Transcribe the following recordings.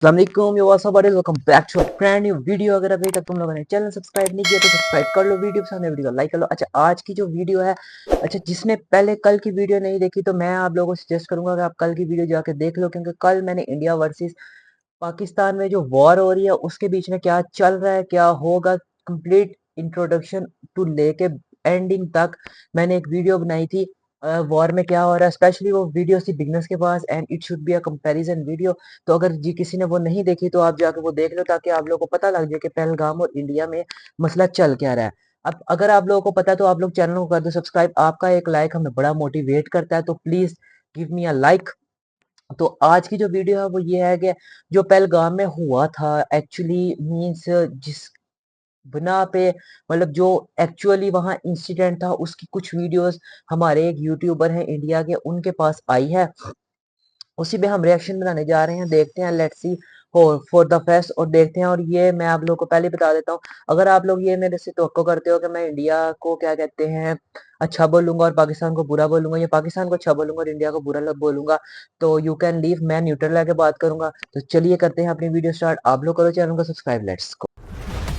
Welcome back to brand new video. अगर अभी तक तुम लोगों ने चैनल सब्सक्राइब नहीं किया तो सब्सक्राइब कर लो, वीडियो पसंद है वीडियो को लाइक कर लो। अच्छा, आज की जो वीडियो है, अच्छा जिसने पहले कल की वीडियो नहीं देखी तो मैं आप लोगों को सजेस्ट करूंगा कि आप कल की वीडियो जाके देख लो, क्योंकि कल मैंने इंडिया वर्सेस पाकिस्तान में जो वॉर हो रही है उसके बीच में क्या चल रहा है, क्या होगा, कंप्लीट इंट्रोडक्शन टू लेके एंडिंग तक मैंने एक वीडियो बनाई थी। वॉर में क्या हो रहा है, स्पेशली वो वीडियो थी बिगनर्स के पास and it should be a comparison video. तो अगर जी किसी ने वो नहीं देखी तो आप जाके वो देख लो, ताकि आप लोगों को पता लग जाए कि पहलगाम और इंडिया में मसला चल क्या रहा है। अब अगर आप लोगों को पता है तो आप लोग चैनल को कर दो सब्सक्राइब। आपका एक लाइक हमें बड़ा मोटिवेट करता है, तो please give me a like. तो आज की जो वीडियो है वो ये है कि जो पहलगाम में हुआ था एक्चुअली मींस जिस बना पे, मतलब जो एक्चुअली वहां इंसिडेंट था उसकी कुछ वीडियोस हमारे एक यूट्यूबर हैं इंडिया के, उनके पास आई है। उसी पे हम रिएक्शन बनाने जा रहे हैं, देखते हैं, लेट्स सी हो फॉर द फेस्ट और देखते हैं। और ये मैं आप लोगों को पहले बता देता हूँ, अगर आप लोग ये मेरे से तवक्को करते हो कि मैं इंडिया को क्या कहते हैं अच्छा बोलूंगा और पाकिस्तान को बुरा बोलूंगा, या पाकिस्तान को अच्छा बोलूंगा और इंडिया को बुरा बोलूंगा, तो यू कैन लीव, मैं न्यूट्रल लाके बात करूंगा। तो चलिए करते हैं अपनी वीडियो स्टार्ट। आप लोग करो चैनल को सब्सक्राइब, लेट्स गो।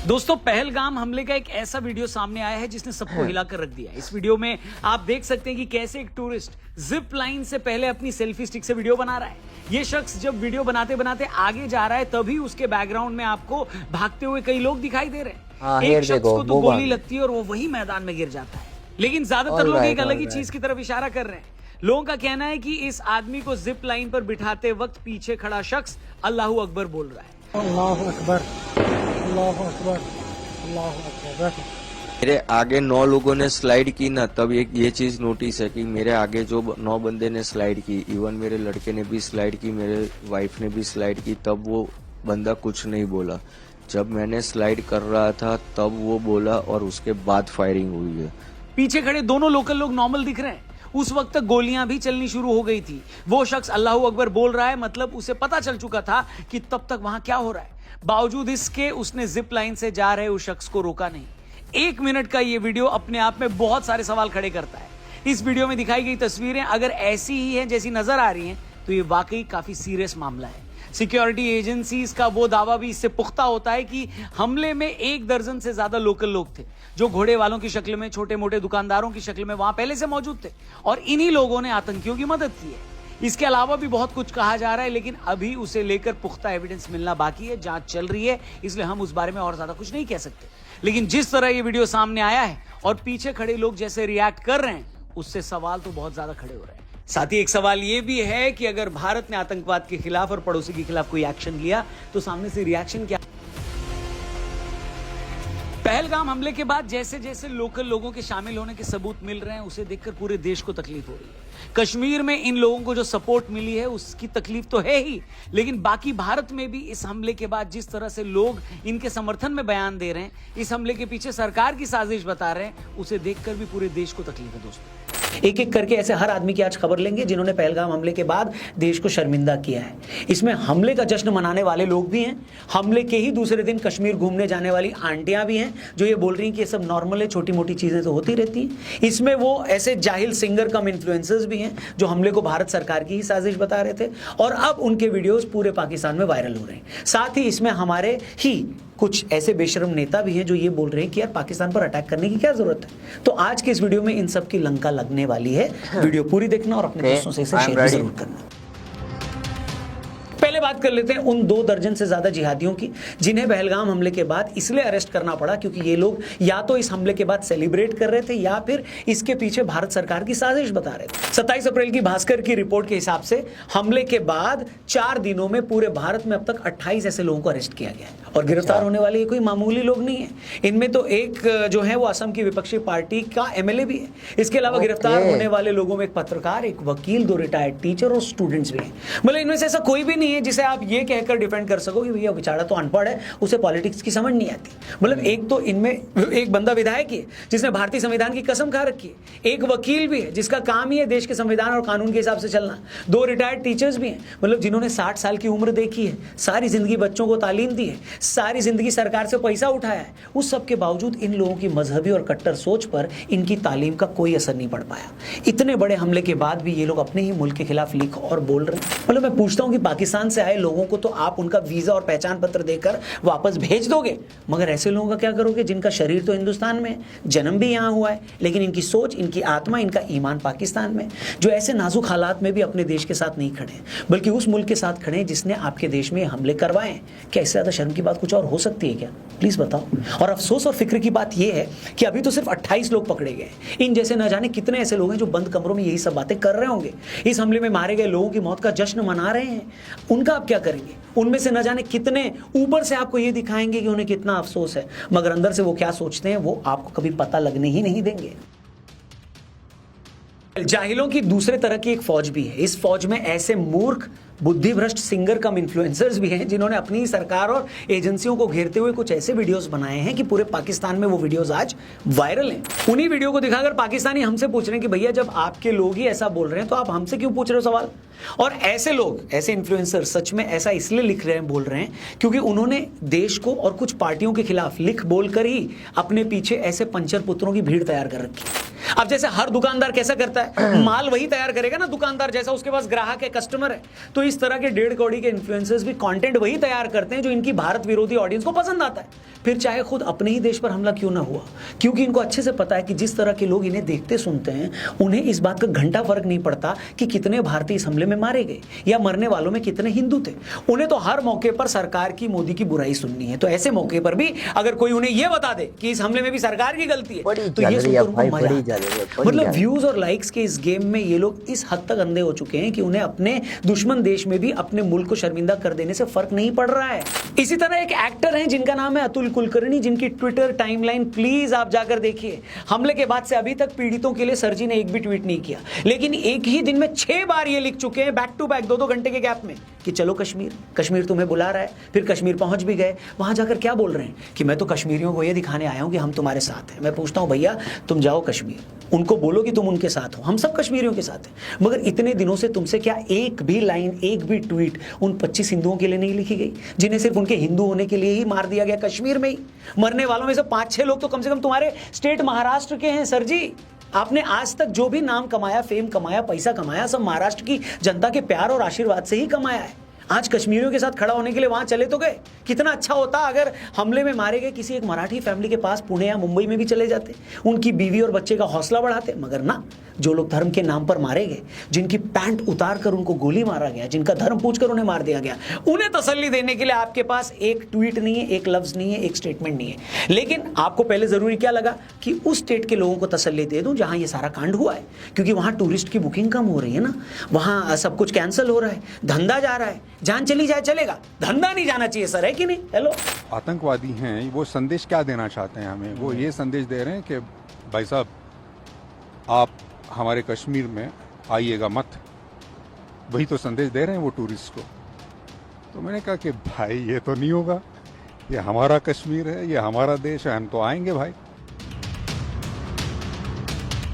दोस्तों, पहलगाम हमले का एक ऐसा वीडियो सामने आया है जिसने सबको हिलाकर रख दिया है। इस वीडियो में आप देख सकते हैं कि कैसे एक टूरिस्ट जिप लाइन से पहले अपनी सेल्फी स्टिक से वीडियो बना रहा है। ये शख्स जब वीडियो बनाते बनाते आगे जा रहा है तभी उसके बैकग्राउंड में आपको भागते हुए कई लोग दिखाई दे रहे हैं। एक शख्स को तो गोली लगती है और वो वही मैदान में गिर जाता है, लेकिन ज्यादातर लोग एक अलग ही चीज की तरफ इशारा कर रहे हैं। लोगों का कहना है कि इस आदमी को जिप लाइन पर बिठाते वक्त पीछे खड़ा शख्स अल्लाहू अकबर बोल रहा है। अल्लाहू अकबर, अल्लाहू अकबर, अल्लाहू अकबर। मेरे आगे 9 लोगों ने स्लाइड की ना, तब एक ये चीज नोटिस है कि मेरे आगे जो 9 बंदे ने स्लाइड की, इवन मेरे लड़के ने भी स्लाइड की, मेरे वाइफ ने भी स्लाइड की, तब वो बंदा कुछ नहीं बोला। जब मैंने स्लाइड कर रहा था तब वो बोला और उसके बाद फायरिंग हुई है। पीछे खड़े दोनों लोकल लोग नॉर्मल दिख रहे हैं। उस वक्त तक गोलियां भी चलनी शुरू हो गई थी। वो शख्स अल्लाहू अकबर बोल रहा है, मतलब उसे पता चल चुका था कि तब तक वहां क्या हो रहा है। बावजूद इसके उसने जिप लाइन से जा रहे उस शख्स को रोका नहीं। 1 मिनट का ये वीडियो अपने आप में बहुत सारे सवाल खड़े करता है। इस वीडियो में दिखाई गई तस्वीरें अगर ऐसी ही हैं जैसी नजर आ रही हैं तो ये वाकई काफी सीरियस मामला है। सिक्योरिटी एजेंसीज का वो दावा भी इससे पुख्ता होता है कि हमले में 1 दर्जन से ज्यादा लोकल लोग थे, जो घोड़े वालों की शक्ल में, छोटे मोटे दुकानदारों की शक्ल में वहां पहले से मौजूद थे और इन्हीं लोगों ने आतंकियों की मदद की है। इसके अलावा भी बहुत कुछ कहा जा रहा है, लेकिन अभी उसे लेकर पुख्ता एविडेंस मिलना बाकी है, जांच चल रही है, इसलिए हम उस बारे में और ज्यादा कुछ नहीं कह सकते। लेकिन जिस तरह ये वीडियो सामने आया है और पीछे खड़े लोग जैसे रिएक्ट कर रहे हैं, उससे सवाल तो बहुत ज्यादा खड़े हो रहे हैं। साथ ही एक सवाल यह भी है कि अगर भारत ने आतंकवाद के खिलाफ और पड़ोसी के खिलाफ कोई एक्शन लिया तो सामने से रिएक्शन क्या। पहलगाम हमले के बाद जैसे जैसे लोकल लोगों के शामिल होने के सबूत मिल रहे हैं, उसे देखकर पूरे देश को तकलीफ हो रही है। कश्मीर में इन लोगों को जो सपोर्ट मिली है उसकी तकलीफ तो है ही, लेकिन बाकी भारत में भी इस हमले के बाद जिस तरह से लोग इनके समर्थन में बयान दे रहे हैं, इस हमले के पीछे सरकार की साजिश बता रहे हैं, उसे देखकर भी पूरे देश को तकलीफ है। दोस्तों, एक एक करके ऐसे हर आदमी की आज खबर लेंगे जिन्होंने पहलगाम हमले के बाद देश को शर्मिंदा किया है। इसमें हमले का जश्न मनाने वाले लोग भी हैं, हमले के ही दूसरे दिन कश्मीर घूमने जाने वाली आंटियां भी हैं जो ये बोल रही हैं कि ये सब नॉर्मल है, छोटी मोटी चीजें तो होती रहती हैं। इसमें वो ऐसे जाहिल सिंगर कम इन्फ्लुएंसर्स भी हैं जो हमले को भारत सरकार की ही साजिश बता रहे थे और अब उनके वीडियोस पूरे पाकिस्तान में वायरल हो रहे हैं। साथ ही इसमें हमारे ही कुछ ऐसे बेशर्म नेता भी हैं जो ये बोल रहे हैं कि यार पाकिस्तान पर अटैक करने की क्या जरूरत है। तो आज के इस वीडियो में इन सब की लंका लगने वाली है। वीडियो पूरी देखना और अपने दोस्तों से इसे शेयर जरूर करना। पहले बात कर लेते हैं उन 2 दर्जन से ज्यादा जिहादियों की जिन्हें पहलगाम हमले के बाद इसलिए अरेस्ट करना पड़ा क्योंकि ये लोग या तो इस हमले के बाद सेलिब्रेट कर रहे थे या फिर इसके पीछे भारत सरकार की साजिश बता रहे थे। 27 अप्रैल की भास्कर की रिपोर्ट के हिसाब से हमले के बाद 4 दिनों में पूरे भारत में अब तक 28 ऐसे लोगों को अरेस्ट किया गया है और गिरफ्तार होने वाले कोई मामूली लोग नहीं है। इनमें तो एक जो है वो असम की विपक्षी पार्टी का MLA भी है। इसके अलावा गिरफ्तार होने वाले लोगों में एक पत्रकार, एक वकील, 2 रिटायर्ड टीचर और स्टूडेंट्स भी हैं। मतलब इनमें से ऐसा कोई भी नहीं है जिसे आप ये कहकर डिफेंड कर सको कि भैया बेचारा तो अनपढ़ है, उसे पॉलिटिक्स की समझ नहीं आती। मतलब एक तो इनमें एक बंदा विधायक ही है जिसने भारतीय संविधान की कसम खा रखी है, एक वकील भी है जिसका काम ही है देश के संविधान और कानून के हिसाब से चलना, 2 रिटायर्ड टीचर्स भी हैं, मतलब जिन्होंने 60 साल की उम्र देखी है, सारी जिंदगी बच्चों को तालीम दी है, सारी जिंदगी सरकार से पैसा उठाया है। उस सब के बावजूद इन लोगों की मजहबी और कट्टर सोच पर इनकी तालीम का कोई असर नहीं पड़ पाया। इतने बड़े हमले के बाद भी ये लोग अपने ही मुल्क के खिलाफ लिख और बोल रहे हैं। मतलब मैं पूछता हूं कि पाकिस्तान से से आए लोगों को तो आप उनका वीजा और पहचान पत्र देकर वापस भेज दोगे, मगर ऐसे लोगों का क्या करोगे जिनका शरीर तो हिंदुस्तान में, जन्म भी यहाँ हुआ है, लेकिन इनकी सोच, इनकी आत्मा, इनका ईमान पाकिस्तान में, जो ऐसे नाजुक हालात में भी अपने देश के साथ नहीं खड़े बल्कि उस मुल्क के साथ खड़े जिसने आपके देश में हमले करवाए। क्या इससे ज्यादा शर्म की बात कुछ और हो सकती है क्या? प्लीज बताओ। और अफसोस और फिक्र की बात यह है कि अभी तो सिर्फ 28 लोग पकड़े गए। इन जैसे न जाने कितने ऐसे लोग हैं जो बंद कमरों में यही सब बातें कर रहे होंगे, इस हमले में मारे गए लोगों की मौत का जश्न मना रहे हैं। उनका आप क्या करेंगे? उनमें से न जाने कितने ऊपर से आपको ये दिखाएंगे कि उन्हें कितना अफसोस है, मगर अंदर से वो क्या सोचते हैं वो आपको कभी पता लगने ही नहीं देंगे। जाहिलों की दूसरे तरह की एक फौज भी है। इस फौज में ऐसे मूर्ख, बुद्धिभ्रष्ट सिंगर कम इन्फ्लुएंसर्स भी हैं जिन्होंने अपनी सरकार और एजेंसियों को घेरते हुए कुछ ऐसे वीडियोस बनाए हैं कि पूरे पाकिस्तान में वो वीडियोस आज वायरल हैं। उन्हीं वीडियो को दिखाकर पाकिस्तानी हमसे पूछ रहे हैं कि भैया जब आपके लोग ही ऐसा बोल रहे हैं तो आप हमसे क्यों पूछ रहे हो सवाल? और ऐसे लोग, ऐसे इन्फ्लुएंसर सच में ऐसा इसलिए लिख रहे हैं, बोल रहे हैं क्योंकि उन्होंने देश को और कुछ पार्टियों के खिलाफ लिख बोलकर ही अपने पीछे ऐसे पंचर पुत्रों की भीड़ तैयार कर रखी। अब जैसे हर दुकानदार कैसा करता है, माल वही तैयार करेगा ना दुकानदार, जैसा उसके पास ग्राहक है, कस्टमर है। तो इस तरह के 1.5 करोड़ के इन्फ्लुएंसर्स भी कंटेंट वही तैयार करते हैं जो इनकी भारत विरोधी ऑडियंस को पसंद आता है, फिर चाहे खुद अपने ही देश पर हमला क्यों ना हुआ, क्योंकि इनको अच्छे से पता है कि जिस तरह के लोग इन्हें देखते सुनते हैं उन्हें इस बात का घंटा फर्क नहीं पड़ता कि कितने भारतीय इस हमले में मारे गए या मरने वालों में कितने हिंदू थे। उन्हें तो हर मौके पर सरकार की, मोदी की बुराई सुननी है। तो ऐसे मौके पर भी अगर कोई उन्हें यह बता दे कि इस हमले में भी सरकार की गलती है तो ये सुनकर उनको मजा आता है। मतलब व्यूज और लाइक्स के इस गेम में ये लोग इस हद तक अंधे हो चुके हैं कि उन्हें अपने दुश्मन देश में भी अपने मुल्क को शर्मिंदा कर देने से फर्क नहीं पड़ रहा है। इसी तरह एक एक्टर हैं जिनका नाम है अतुल कुलकर्णी, जिनकी ट्विटर टाइमलाइन प्लीज आप जाकर देखिए। हमले के बाद से अभी तक पीड़ितों के लिए सर जी ने एक भी ट्वीट नहीं किया, लेकिन एक ही दिन में 6 बार ये लिख चुके हैं बैक टू बैक 2-2 घंटे के गैप में कि चलो कश्मीर, कश्मीर तुम्हें बुला रहा है। फिर कश्मीर पहुंच भी गए, वहां जाकर क्या बोल रहे हैं कि मैं तो कश्मीरियों को ये दिखाने आया हूं कि हम तुम्हारे साथ हैं। मैं पूछता हूं भैया तुम जाओ कश्मीर, उनको बोलो कि तुम उनके साथ हो, हम सब कश्मीरियों के साथ हैं। मगर इतने दिनों से तुमसे क्या एक भी लाइन, एक भी ट्वीट उन 25 हिंदुओं के लिए नहीं लिखी गई जिन्हें सिर्फ उनके हिंदू होने के लिए ही मार दिया गया कश्मीर में ही? मरने वालों में से 5-6 लोग तो कम से कम तुम्हारे स्टेट महाराष्ट्र के हैं सर जी। आपने आज तक जो भी नाम कमाया, फेम कमाया, पैसा कमाया, सब महाराष्ट्र की जनता के प्यार और आशीर्वाद से ही कमाया है। आज कश्मीरियों के साथ खड़ा होने के लिए वहां चले तो गए। कितना अच्छा होता अगर हमले में मारे गए किसी एक मराठी फैमिली के पास पुणे या मुंबई में भी चले जाते, उनकी बीवी और बच्चे का हौसला बढ़ाते। मगर ना, जो लोग धर्म के नाम पर मारे गए, जिनकी पैंट उतार कर उनको गोली मारा गया, जिनका धर्म पूछकर उन्हें मार दिया गया, उन्हें तसल्ली देने के लिए आपके पास एक ट्वीट नहीं है, एक लफ्ज नहीं है, एक स्टेटमेंट नहीं है। लेकिन आपको पहले जरूरी क्या लगा कि उस स्टेट के लोगों को तसल्ली दे दूं जहां ये सारा कांड हुआ है, क्योंकि वहां टूरिस्ट की बुकिंग कम हो रही है ना, वहां सब कुछ कैंसिल हो रहा है, धंधा जा रहा है। जान चली जाए चलेगा, धंधा नहीं जाना चाहिए सर, है कि नहीं? हेलो, आतंकवादी हैं, वो संदेश क्या देना चाहते हैं हमें? वो ये संदेश दे रहे हैं कि भाई साहब आप हमारे कश्मीर में आइएगा मत, वही तो संदेश दे रहे हैं वो टूरिस्ट को। तो मैंने कहा कि भाई ये तो नहीं होगा, ये हमारा कश्मीर है, ये हमारा देश है, हम तो आएंगे भाई।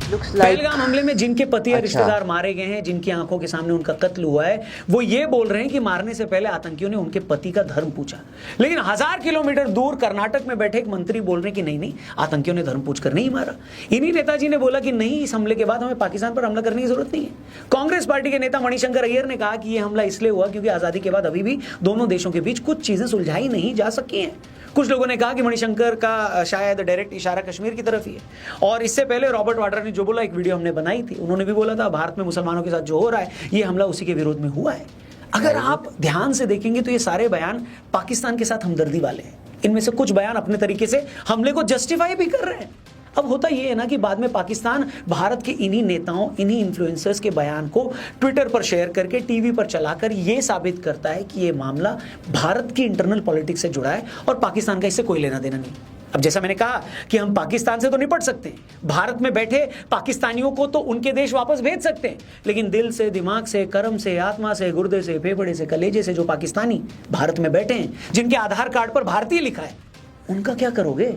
पहलगाम हमले में जिनके पति या रिश्तेदार मारे गए हैं, जिनकी आंखों के सामने उनका कत्ल हुआ है, वो ये बोल रहे हैं कि मारने से पहले आतंकियों ने उनके पति का धर्म पूछा। लेकिन 1000 किलोमीटर दूर कर्नाटक में बैठे एक मंत्री बोल रहे हैं कि नहीं नहीं, आतंकियों ने धर्म पूछकर नहीं मारा। इन्हीं नेताजी ने बोला कि नहीं, इस हमले के बाद हमें पाकिस्तान पर हमला करने की जरूरत नहीं है। कांग्रेस पार्टी के नेता मणिशंकर अय्यर ने कहा कि यह हमला इसलिए हुआ क्योंकि आजादी के बाद अभी भी दोनों देशों के बीच कुछ चीजें सुलझाई नहीं जा सकी हैं। कुछ लोगों ने कहा कि मणिशंकर का शायद डायरेक्ट इशारा कश्मीर की तरफ ही है। और इससे पहले रॉबर्ट वाड्रा ने जो बोला, एक वीडियो हमने बनाई थी, उन्होंने भी बोला था भारत में मुसलमानों के साथ जो हो रहा है ये हमला उसी के विरोध में हुआ है। अगर आप ध्यान से देखेंगे तो ये सारे बयान पाकिस्तान के साथ हमदर्दी वाले हैं। इनमें से कुछ बयान अपने तरीके से हमले को जस्टिफाई भी कर रहे हैं। अब होता यह है ना कि बाद में पाकिस्तान भारत के इन्हीं नेताओं, इन्हीं इन्फ्लुएंसर्स के बयान को ट्विटर पर शेयर करके, टीवी पर चलाकर ये साबित करता है कि ये मामला भारत की इंटरनल पॉलिटिक्स से जुड़ा है और पाकिस्तान का इससे कोई लेना देना नहीं। अब जैसा मैंने कहा कि हम पाकिस्तान से तो निपट सकते हैं, भारत में बैठे पाकिस्तानियों को तो उनके देश वापस भेज सकते हैं, लेकिन दिल से, दिमाग से, कर्म से, आत्मा से, गुर्दे से, फेफड़े से, कलेजे से जो पाकिस्तानी भारत में बैठे हैं, जिनके आधार कार्ड पर भारतीय लिखा है, उनका क्या करोगे?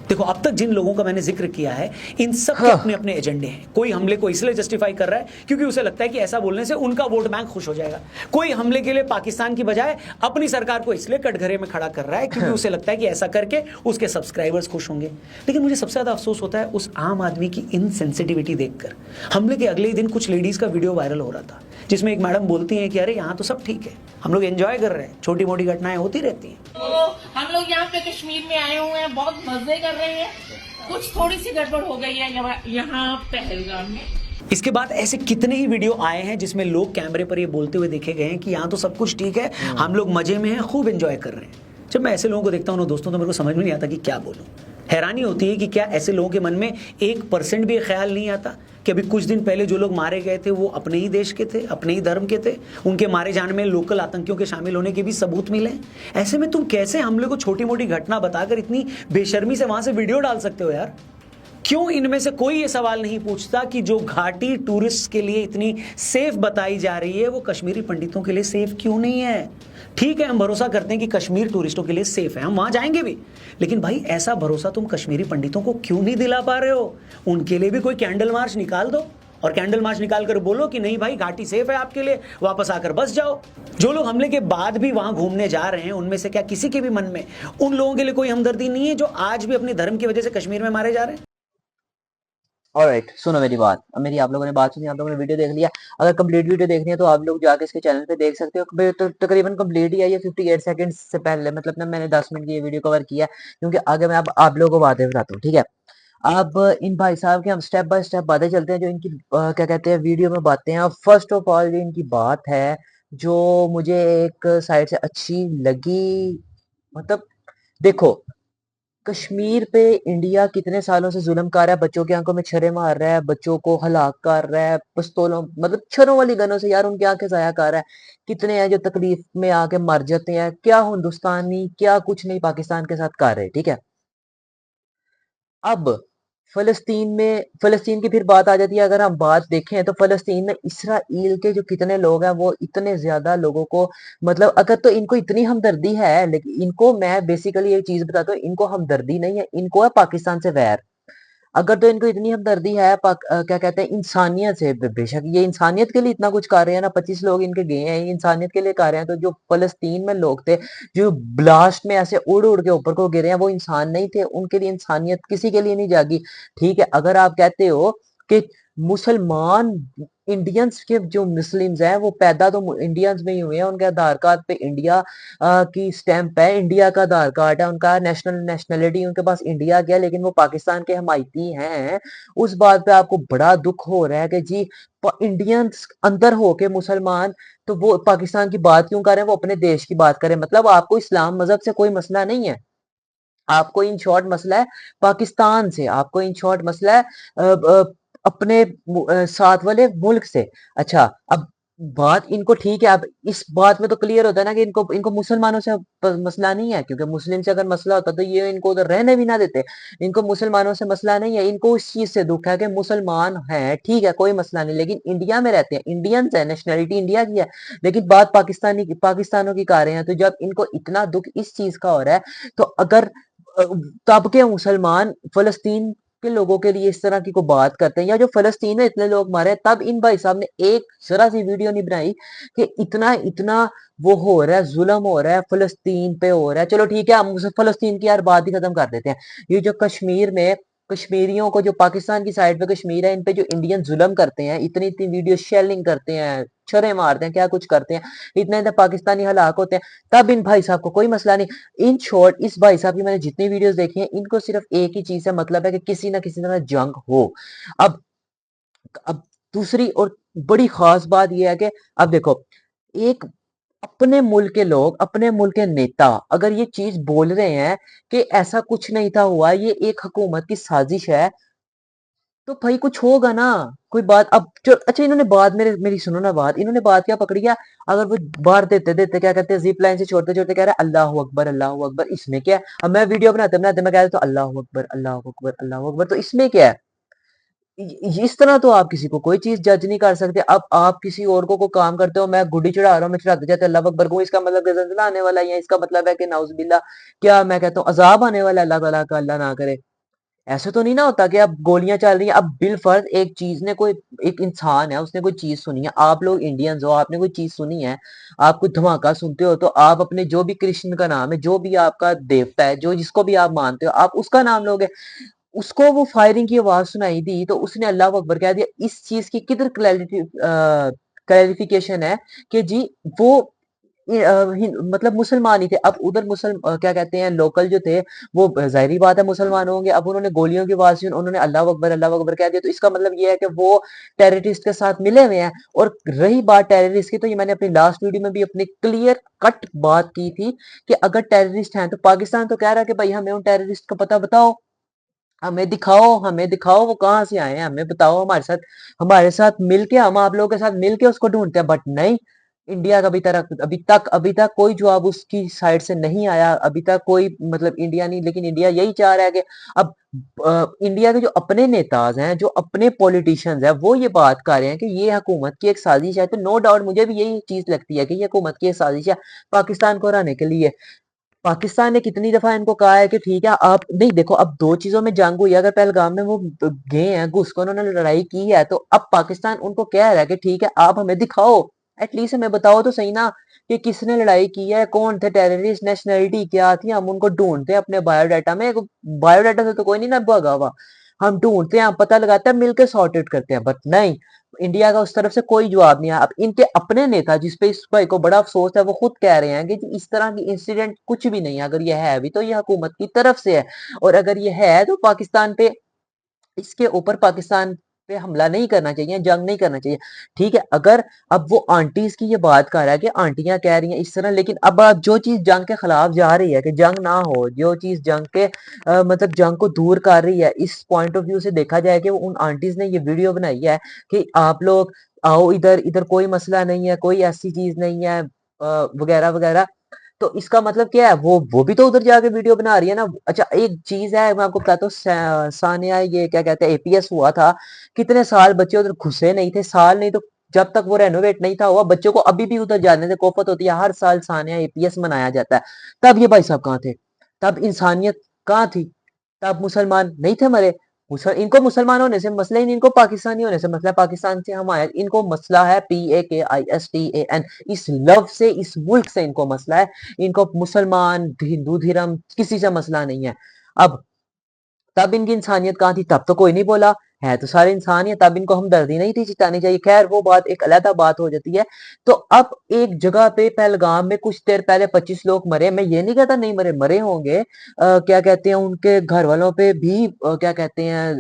देखो, अब तक जिन लोगों का मैंने जिक्र किया है, इन सब के हाँ। अपने अपने एजेंडे हैं। कोई हमले को इसलिए जस्टिफाई कर रहा है क्योंकि उसे लगता है कि ऐसा बोलने से उनका वोट बैंक खुश हो जाएगा। कोई हमले के लिए पाकिस्तान की बजाय अपनी सरकार को इसलिए कटघरे में खड़ा कर रहा है क्योंकि उसे लगता है कि ऐसा करके उसके सब्सक्राइबर्स खुश होंगे। लेकिन मुझे सबसे ज्यादा अफसोस होता है उस आम आदमी की इनसेंसिटिविटी देखकर। हमले के अगले ही दिन कुछ लेडीज का वीडियो वायरल हो रहा था जिसमें एक मैडम बोलती हैं कि अरे यहाँ तो सब ठीक है, हम लोग एंजॉय कर रहे हैं, छोटी मोटी घटनाएं होती रहती हैं। तो हम लोग यहाँ पे कश्मीर में आए हुए हैं, बहुत मजे कर रहे हैं। कुछ थोड़ी सी गड़बड़ हो गई है यहाँ पहलगाम में। इसके बाद ऐसे कितने ही वीडियो आए हैं जिसमें लोग कैमरे पर ये बोलते हुए देखे गए हैं कि यहाँ तो सब कुछ ठीक है, हम लोग मजे में हैं, खूब एंजॉय कर रहे हैं। जब मैं ऐसे लोगों को देखता हूँ ना दोस्तों, तो मेरे को समझ में नहीं आता कि क्या बोलूँ। हैरानी होती है कि क्या ऐसे लोगों के मन में 1% भी ख्याल नहीं आता कि अभी कुछ दिन पहले जो लोग मारे गए थे वो अपने ही देश के थे, अपने ही धर्म के थे, उनके मारे जाने में लोकल आतंकियों के शामिल होने के भी सबूत मिले। ऐसे में तुम कैसे हमले को छोटी मोटी घटना बताकर इतनी बेशर्मी से वहां से वीडियो डाल सकते हो यार? क्यों इनमें से कोई ये सवाल नहीं पूछता कि जो घाटी टूरिस्ट के लिए इतनी सेफ बताई जा रही है वो कश्मीरी पंडितों के लिए सेफ क्यों नहीं है? ठीक है, हम भरोसा करते हैं कि कश्मीर टूरिस्टों के लिए सेफ है, हम वहां जाएंगे भी, लेकिन भाई ऐसा भरोसा तुम कश्मीरी पंडितों को क्यों नहीं दिला पा रहे हो? उनके लिए भी कोई कैंडल मार्च निकाल दो और कैंडल मार्च निकाल कर बोलो कि नहीं भाई, घाटी सेफ है आपके लिए, वापस आकर बस जाओ। जो लोग हमले के बाद भी वहां घूमने जा रहे हैं, उनमें से क्या किसी के भी मन में उन लोगों के लिए कोई हमदर्दी नहीं है जो आज भी अपने धर्म की वजह से कश्मीर में मारे जा रहे हैं? ऑलराइट, सुनो मेरी बात। अब मेरी आप लोगों ने बात सुनी, आप लोगों ने वीडियो देख लिया। अगर कंप्लीट वीडियो देखनी है तो आप लोग जाके इसके चैनल पे देख सकते हो। तो तकरीबन कंप्लीट ही है ये 58 सेकंड्स से पहले, मतलब ना मैंने 10 मिनट की ये वीडियो कवर किया है, क्योंकि आगे मैं अब आप लोगों को बातें बताता हूँ, ठीक है। अब इन भाई साहब के हम स्टेप बाय स्टेप बातें चलते हैं, जो इनकी क्या कहते हैं वीडियो में बातें हैं। फर्स्ट ऑफ ऑल जो इनकी बात है, जो मुझे एक साइड से अच्छी लगी, मतलब देखो, कश्मीर पे इंडिया कितने सालों से जुल्म कर रहा है, बच्चों की आंखों में छर्रे मार रहा है, बच्चों को हलाक कर रहा है, पिस्तौलों मतलब छर्रों वाली गनों से यार उनकी आंखें जाया कर रहा है। कितने हैं जो तकलीफ में आके मर जाते हैं, क्या हिंदुस्तानी क्या कुछ नहीं पाकिस्तान के साथ कर रहे, ठीक है। अब फलस्तीन की फिर बात आ जाती है। अगर हम बात देखें तो फलस्तीन में इसराइल के जो कितने लोग हैं, वो इतने ज्यादा लोगों को, मतलब अगर तो इनको इतनी हमदर्दी है, लेकिन इनको मैं बेसिकली एक चीज बताता हूँ, इनको हमदर्दी नहीं है, इनको है पाकिस्तान से वैर। अगर तो इनको इतनी हमदर्दी है क्या कहते हैं इंसानियत से, बेशक ये इंसानियत के लिए इतना कुछ कर रहे हैं ना, 25 लोग इनके गए हैं, ये इंसानियत के लिए कर रहे हैं। तो जो फलस्तीन में लोग थे जो ब्लास्ट में ऐसे उड़ उड़ के ऊपर को गिरे हैं, वो इंसान नहीं थे, उनके लिए इंसानियत किसी के लिए नहीं जागी, ठीक है। अगर आप कहते हो कि मुसलमान इंडियंस के जो मुस्लिम्स हैं वो पैदा तो इंडियंस में ही हुए हैं, उनके आधार कार्ड पे इंडिया की स्टैंप है, इंडिया का आधार कार्ड है, उनका नेशनलिटी उनके पास इंडिया गया, लेकिन वो पाकिस्तान के हमायती हैं। उस बात पे आपको बड़ा दुख हो रहा है कि जी इंडियंस अंदर होके मुसलमान तो वो पाकिस्तान की बात क्यों कर रहे हैं, वो अपने देश की बात करें। मतलब आपको इस्लाम मजहब से कोई मसला नहीं है, आपको इन शॉर्ट मसला है पाकिस्तान से, आपको इन शॉर्ट मसला है अपने साथ वाले मुल्क से। अच्छा, अब बात इनको ठीक है, अब इस बात में तो क्लियर होता है ना कि इनको इनको मुसलमानों से मसला नहीं है, क्योंकि मुस्लिम से अगर मसला होता तो ये इनको उधर रहने भी ना देते। इनको मुसलमानों से मसला नहीं है, इनको उस चीज से दुख है कि मुसलमान हैं, ठीक है कोई मसला नहीं, लेकिन इंडिया में रहते हैं, इंडियंस है, नेशनलिटी इंडिया की है, लेकिन बात पाकिस्तानों की कर रहे हैं। तो जब इनको इतना दुख इस चीज का हो रहा है, तो अगर तब के मुसलमान फलस्तीन के लोगों के लिए इस तरह की कोई बात करते हैं, या जो फलस्तीन में इतने लोग मारे, तब इन भाई साहब ने एक जरा सी वीडियो नहीं बनाई कि इतना इतना वो हो रहा है, जुल्म हो रहा है, फलस्तीन पे हो रहा है। चलो ठीक है, हम फलस्तीन की यार बात ही खत्म कर देते हैं। ये जो कश्मीर में कश्मीरियों को, जो पाकिस्तान की साइड पे कश्मीर है, इन पे जो इंडियन जुल्म करते हैं, इतनी इतनी वीडियो शेलिंग करते हैं, छरे मारते हैं, क्या कुछ करते हैं, इतने इतने पाकिस्तानी हलाक होते हैं, तब इन भाई साहब को कोई मसला नहीं। इन शॉर्ट इस भाई साहब की मैंने जितनी वीडियोस देखी हैं, इनको सिर्फ एक ही चीज से मतलब है कि किसी ना किसी तरह जंग हो। अब दूसरी और बड़ी खास बात यह है कि अब देखो, एक अपने मुल्क के लोग, अपने मुल्क के नेता अगर ये चीज बोल रहे हैं कि ऐसा कुछ नहीं था हुआ, ये एक हुकूमत की साजिश है, तो भाई कुछ होगा ना, कोई बात। अब जो अच्छा, इन्होंने बात मेरी सुनो ना बात, इन्होंने बात क्या पकड़ी है, अगर वो बाहर देते देते क्या कहते हैं, जिप लाइन से छोड़ते छोड़ते कह रहे हैं अल्लाह अकबर अल्लाह अकबर, इसमें क्या है? अब मैं वीडियो बनाते बनाते मैं कह रहा तो अल्लाह अकबर अल्लाह अकबर अल्लाह अकबर, तो इसमें क्या है? इस तरह तो आप किसी को कोई चीज जज नहीं कर सकते। अब आप किसी और को काम करते हो, मैं गुड्डी चढ़ा रहा हूँ, मैं चढ़ाते जाते अल्लाह अकबर को, इसका मतलब ज़ल्ज़ला आने वाला है, या इसका मतलब है कि नाउज़ बिल्ला क्या मैं कहता हूँ अजाब आने वाला है, अल्लाह ताला का अल्लाह ना करे। ऐसा तो नहीं ना होता कि अब गोलियां चल रही हैं, अब बिलफर्ज एक चीज ने कोई, एक इंसान है उसने कोई चीज सुनी है, आप लोग इंडियंस हो, आपने कोई चीज सुनी है, आप कोई धमाका सुनते हो तो आप अपने जो भी कृष्ण का नाम है, जो भी आपका देवता है, जो जिसको भी आप मानते हो, आप उसका नाम लोगे। उसको वो फायरिंग की आवाज सुनाई दी तो उसने अल्लाह अकबर कह दिया। इस चीज की किधर क्लैरिफिकेशन है कि जी वो मतलब मुसलमान ही थे। अब उधर क्या कहते हैं लोकल जो थे वो जाहिर बात है मुसलमान होंगे। अब उन्होंने गोलियों की आवाज सुनी, उन्होंने अल्लाह अकबर कह दिया, तो इसका मतलब ये है कि वो टेररिस्ट के साथ मिले हुए हैं। और रही बात टेररिस्ट की, तो ये मैंने अपनी लास्ट वीडियो में भी अपनी क्लियर कट बात की थी कि अगर टेररिस्ट हैं तो पाकिस्तान तो कह रहा है कि भाई हमें उन टेररिस्ट का पता बताओ, हमें दिखाओ वो कहाँ से आए हैं, हमें बताओ, हमारे साथ मिलके, हम आप लोगों के साथ मिलके उसको ढूंढते हैं। बट नहीं, इंडिया का अभी तक कोई जवाब उसकी साइड से नहीं आया। अभी तक कोई, मतलब इंडिया नहीं, लेकिन इंडिया यही चाह रहा है कि अब इंडिया के जो अपने नेताज हैं, जो अपने पॉलिटिशियंस हैं, वो ये बात कर रहे हैं कि ये हुकूमत की एक साजिश है। तो नो डाउट मुझे भी यही चीज लगती है कि ये हुकूमत की एक साजिश है पाकिस्तान को हराने के लिए। पाकिस्तान ने कितनी दफा इनको कहा है कि ठीक है आप नहीं, देखो अब दो चीजों में जंग हुई है। अगर पहलगाम में वो गए हैं, घुस कर उन्होंने लड़ाई की है, तो अब पाकिस्तान उनको कह रहा है कि ठीक है आप हमें दिखाओ, एटलीस्ट हमें बताओ तो सही ना कि किसने लड़ाई की है, कौन थे टेररिस्ट, नेशनैलिटी क्या थी, हम उनको ढूंढते हैं अपने बायोडाटा में। बायोडाटा से तो कोई नहीं ना भागा हुआ, हम ढूंढते हैं, हम पता लगाते हैं, मिलकर सॉर्ट आउट करते हैं। बट नहीं, इंडिया का उस तरफ से कोई जवाब नहीं आया। अब इनके अपने नेता, जिसपे इस भाई को बड़ा अफसोस है, वो खुद कह रहे हैं कि जी इस तरह की इंसिडेंट कुछ भी नहीं है। अगर ये है भी तो ये हुकूमत की तरफ से है, और अगर ये है तो पाकिस्तान पे, इसके ऊपर पाकिस्तान पे हमला नहीं करना चाहिए, जंग नहीं करना चाहिए। ठीक है, अगर अब वो आंटीज की ये बात कर रहा है कि आंटियां कह रही हैं इस तरह, लेकिन अब जो चीज जंग के खिलाफ जा रही है कि जंग ना हो, जो चीज जंग के मतलब जंग को दूर कर रही है, इस पॉइंट ऑफ व्यू से देखा जाए कि उन आंटीज ने ये वीडियो बनाई है कि आप लोग आओ इधर, इधर कोई मसला नहीं है, कोई ऐसी चीज नहीं है, वगैरह वगैरह। तो इसका मतलब क्या है, वो भी तो उधर जाके वीडियो बना रही है ना। अच्छा एक चीज है, मैं आपको बताता हूँ, सानिया, ये क्या कहते हैं, एपीएस हुआ था, कितने साल बच्चे उधर घुसे नहीं थे, साल नहीं तो जब तक वो रेनोवेट नहीं था हुआ, बच्चों को अभी भी उधर जाने से कोफत होती है। हर साल सानिया एपीएस मनाया जाता है। तब ये भाई साहब कहाँ थे, तब इंसानियत कहाँ थी, तब मुसलमान नहीं थे मरे। इनको मुसलमान होने से मसला ही नहीं, इनको पाकिस्तानी होने से मसला है, पाकिस्तान से हमायत, इनको मसला है PAKISTAN, इस लव से, इस मुल्क से इनको मसला है। इनको मुसलमान, हिंदू, धर्म किसी से मसला नहीं है। अब तब इनकी इंसानियत कहाँ थी, तब तो कोई नहीं बोला, है तो सारे इंसान ही है, तब इनको हमदर्दी नहीं थी चितानी चाहिए। खैर वो बात एक अलग बात हो जाती है। तो अब एक जगह पे पहलगाम में कुछ देर पहले 25 लोग मरे, मैं ये नहीं कहता नहीं मरे, मरे होंगे। क्या कहते हैं, उनके घर वालों पे भी क्या कहते हैं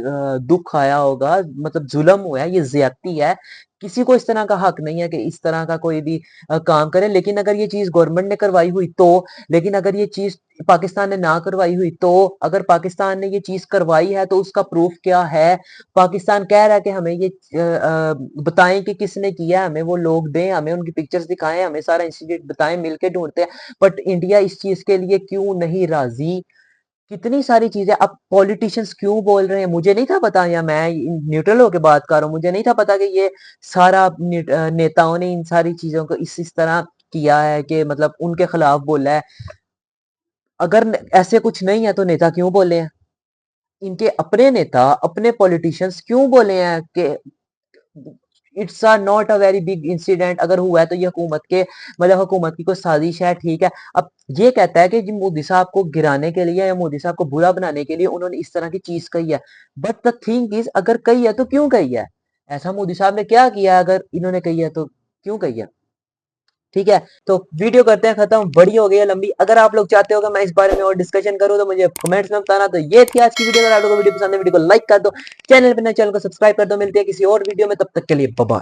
दुख आया होगा, मतलब जुल्म हुआ है, ये ज्यादती है। किसी को इस तरह का हक नहीं है कि इस तरह का कोई भी काम करे। लेकिन अगर ये चीज गवर्नमेंट ने करवाई हुई तो, लेकिन अगर ये चीज पाकिस्तान ने ना करवाई हुई तो, अगर पाकिस्तान ने ये चीज करवाई है तो उसका प्रूफ क्या है। पाकिस्तान कह रहा है कि हमें ये बताएं कि किसने किया, हमें वो लोग दें, हमें उनकी पिक्चर्स दिखाएं, हमें सारा इंसिडेंट बताएं, मिलके ढूंढते हैं। बट इंडिया इस चीज के लिए क्यों नहीं राजी। कितनी सारी चीजें, अब पॉलिटिशियंस क्यों बोल रहे हैं, मुझे नहीं था पता, या मैं न्यूट्रल होकर बात कर रहा हूँ, मुझे नहीं था पता कि ये सारा नेताओं ने इन सारी चीजों को इस तरह किया है कि मतलब उनके खिलाफ बोला है। अगर ऐसे कुछ नहीं है तो नेता क्यों बोले हैं, इनके अपने नेता, अपने पॉलिटिशियंस क्यों बोले हैं कि it's are not a very big incident. अगर हुआ है तो ये हुकूमत के, मतलब हुकूमत की कोई साजिश है, ठीक है। अब ये कहता है कि जी मोदी साहब को गिराने के लिए या मोदी साहब को बुरा बनाने के लिए उन्होंने इस तरह की चीज कही है। बट द थिंग इज, अगर कही है तो क्यों कही है, ऐसा मोदी साहब ने क्या किया है, अगर इन्होंने कही है तो क्यों कही है। ठीक है, तो वीडियो करते हैं खत्म, बड़ी हो गई है लंबी। अगर आप लोग चाहते हो कि मैं इस बारे में और डिस्कशन करूं तो मुझे कमेंट्स में बताना। तो ये थी आज की वीडियो। अगर आप लोगों को वीडियो पसंद है, वीडियो को लाइक कर दो, चैनल पर नए चैनल को सब्सक्राइब कर दो। मिलते हैं किसी और वीडियो में, तब तक के लिए बाय बाय।